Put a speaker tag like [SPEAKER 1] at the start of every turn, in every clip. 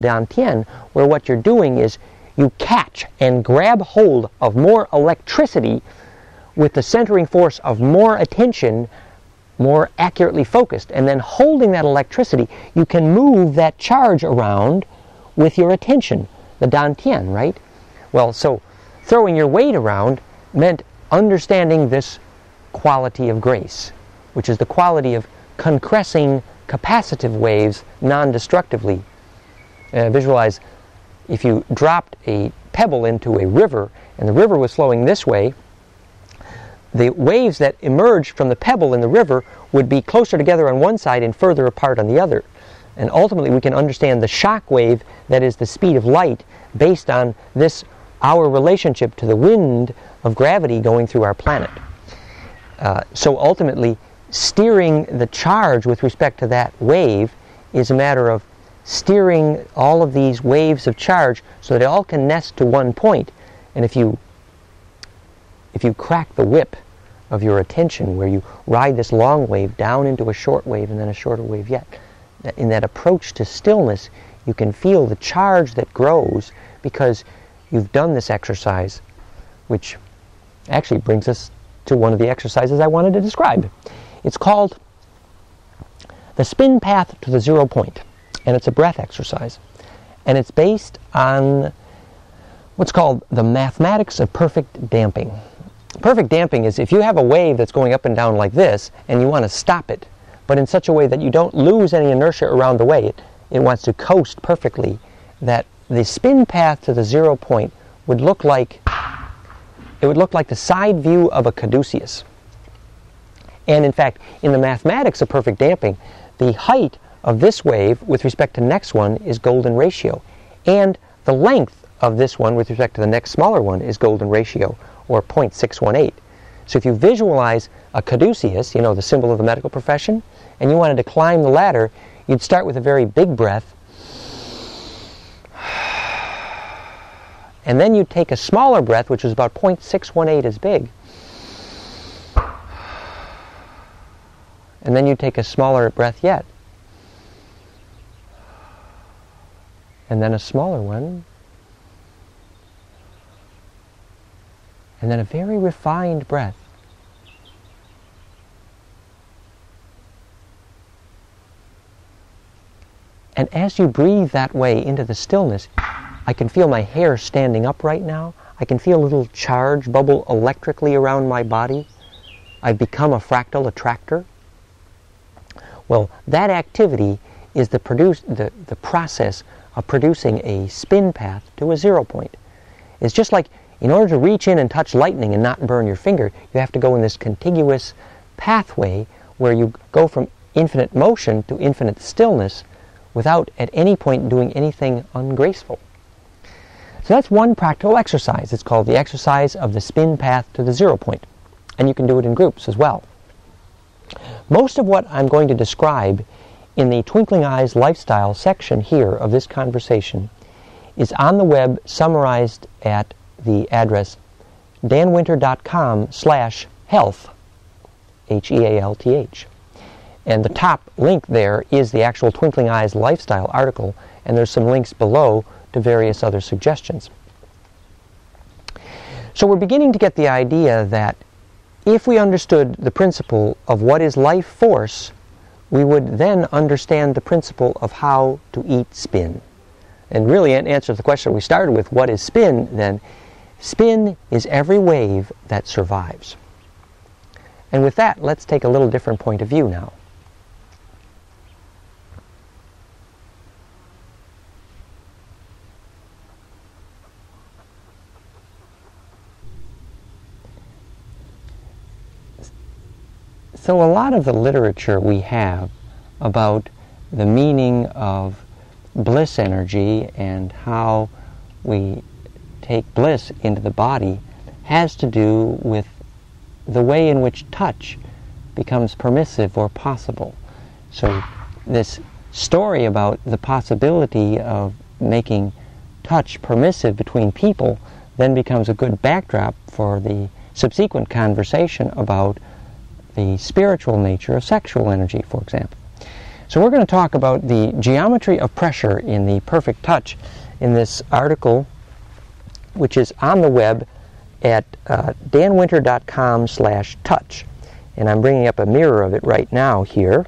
[SPEAKER 1] dantian, where what you're doing is you catch and grab hold of more electricity with the centering force of more attention, more accurately focused, and then holding that electricity, you can move that charge around with your attention, the dantian, right? Well, so throwing your weight around meant understanding this quality of grace, which is the quality of concressing capacitive waves non-destructively. Visualize if you dropped a pebble into a river and the river was flowing this way, the waves that emerged from the pebble in the river would be closer together on one side and further apart on the other. And ultimately we can understand the shock wave that is the speed of light based on this, our relationship to the wind of gravity going through our planet. So ultimately, steering the charge with respect to that wave is a matter of steering all of these waves of charge so that they all can nest to one point. And if you crack the whip of your attention, where you ride this long wave down into a short wave and then a shorter wave yet, in that approach to stillness, you can feel the charge that grows because you've done this exercise, which actually brings us to one of the exercises I wanted to describe. It's called the spin path to the 0 point, and it's a breath exercise. And it's based on what's called the mathematics of perfect damping. Perfect damping is if you have a wave that's going up and down like this, and you want to stop it, but in such a way that you don't lose any inertia around the way, it wants to coast perfectly, that the spin path to the 0 point would look like the side view of a caduceus. And in fact, in the mathematics of perfect damping, the height of this wave with respect to the next one is golden ratio. And the length of this one with respect to the next smaller one is golden ratio, or 0.618. So if you visualize a caduceus, you know, the symbol of the medical profession, and you wanted to climb the ladder, you'd start with a very big breath, and then you'd take a smaller breath, which is about 0.618 as big, and then you'd take a smaller breath yet, and then a smaller one, and then a very refined breath. And as you breathe that way into the stillness, I can feel my hair standing up right now. I can feel a little charge bubble electrically around my body. I've become a fractal attractor. Well, that activity is the process of producing a spin path to a 0 point. It's just like in order to reach in and touch lightning and not burn your finger, you have to go in this contiguous pathway where you go from infinite motion to infinite stillness without at any point doing anything ungraceful. So that's one practical exercise. It's called the exercise of the spin path to the 0 point. And you can do it in groups as well. Most of what I'm going to describe in the Twinkling Eyes Lifestyle section here of this conversation is on the web, summarized at the address danwinter.com/health, Health. And the top link there is the actual Twinkling Eyes Lifestyle article, and there's some links below to various other suggestions. So we're beginning to get the idea that if we understood the principle of what is life force, we would then understand the principle of how to eat spin. And really, in answer to the question we started with, what is spin, then spin is every wave that survives. And with that, let's take a little different point of view now. So a lot of the literature we have about the meaning of bliss energy and how we take bliss into the body has to do with the way in which touch becomes permissive or possible. So this story about the possibility of making touch permissive between people then becomes a good backdrop for the subsequent conversation about the spiritual nature of sexual energy, for example. So we're going to talk about the geometry of pressure in the perfect touch in this article, which is on the web at danwinter.com/touch. And I'm bringing up a mirror of it right now here.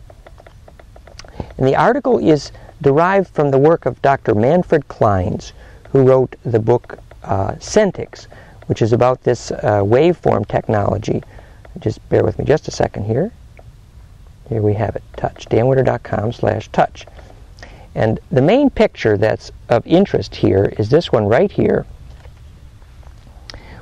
[SPEAKER 1] And the article is derived from the work of Dr. Manfred Clynes, who wrote the book Centix, which is about this waveform technology. Just bear with me just a second here. Here we have it, touch, danwinter.com/touch. And the main picture that's of interest here is this one right here,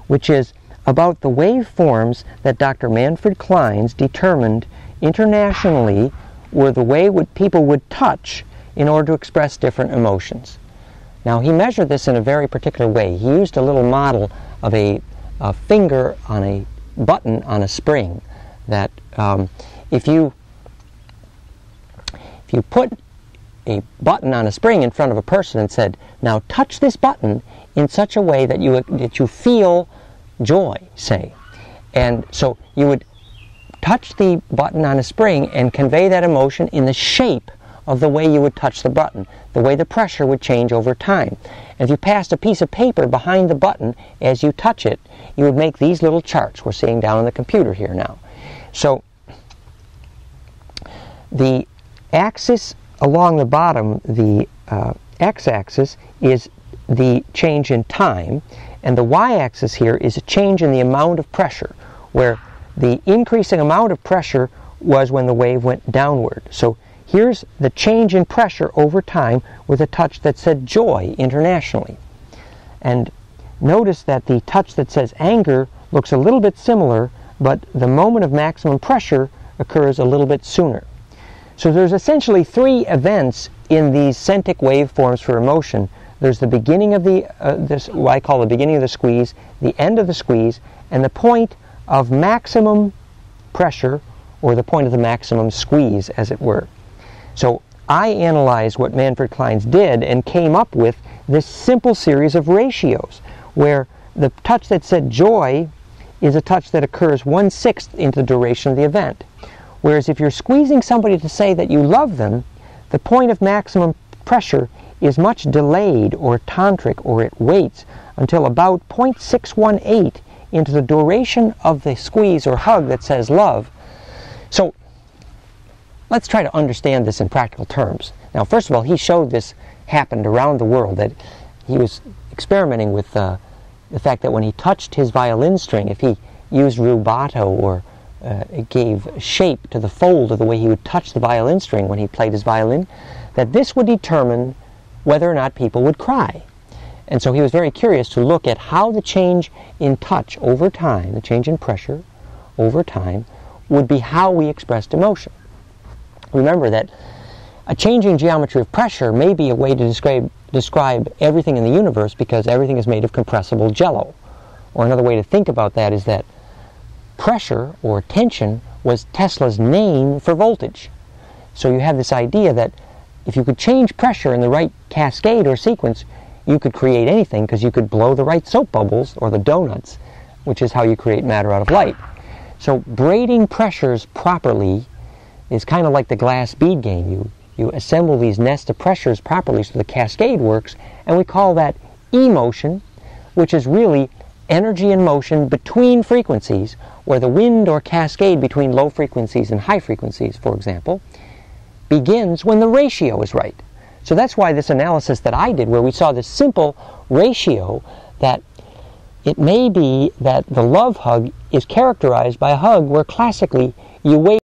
[SPEAKER 1] which is about the waveforms that Dr. Manfred Clynes determined internationally were the way people would touch in order to express different emotions. Now, he measured this in a very particular way. He used a little model of a finger on a button on a spring that if you put a button on a spring in front of a person and said, now touch this button in such a way that you feel joy, say. And so you would touch the button on a spring and convey that emotion in the shape of the way you would touch the button, the way the pressure would change over time. And if you passed a piece of paper behind the button as you touch it, you would make these little charts we're seeing down on the computer here now. So the axis along the bottom, the x-axis, is the change in time, and the y-axis here is a change in the amount of pressure, where the increasing amount of pressure was when the wave went downward. So here's the change in pressure over time with a touch that said joy internationally. And notice that the touch that says anger looks a little bit similar, but the moment of maximum pressure occurs a little bit sooner. So there's essentially three events in these centric waveforms for emotion. There's the beginning of what I call the beginning of the squeeze, the end of the squeeze, and the point of maximum pressure, or the point of the maximum squeeze, as it were. So I analyzed what Manfred Clynes did and came up with this simple series of ratios, where the touch that said joy is a touch that occurs 1/6 into the duration of the event. Whereas if you're squeezing somebody to say that you love them, the point of maximum pressure is much delayed or tantric, or it waits until about 0.618 into the duration of the squeeze or hug that says love. So let's try to understand this in practical terms. Now, first of all, he showed this happened around the world, that he was experimenting with the fact that when he touched his violin string, if he used rubato or gave shape to the fold of the way he would touch the violin string when he played his violin, that this would determine whether or not people would cry. And so he was very curious to look at how the change in touch over time, the change in pressure over time, would be how we expressed emotion. Remember that a changing geometry of pressure may be a way to describe everything in the universe, because everything is made of compressible jello. Or another way to think about that is that pressure, or tension, was Tesla's name for voltage. So you have this idea that if you could change pressure in the right cascade or sequence, you could create anything, because you could blow the right soap bubbles, or the donuts, which is how you create matter out of light. So braiding pressures properly is kind of like the glass bead game. You assemble these nest of pressures properly so the cascade works, and we call that emotion, which is really energy and motion between frequencies, where the wind or cascade between low frequencies and high frequencies, for example, begins when the ratio is right. So that's why this analysis that I did, where we saw this simple ratio, that it may be that the love hug is characterized by a hug where classically you wait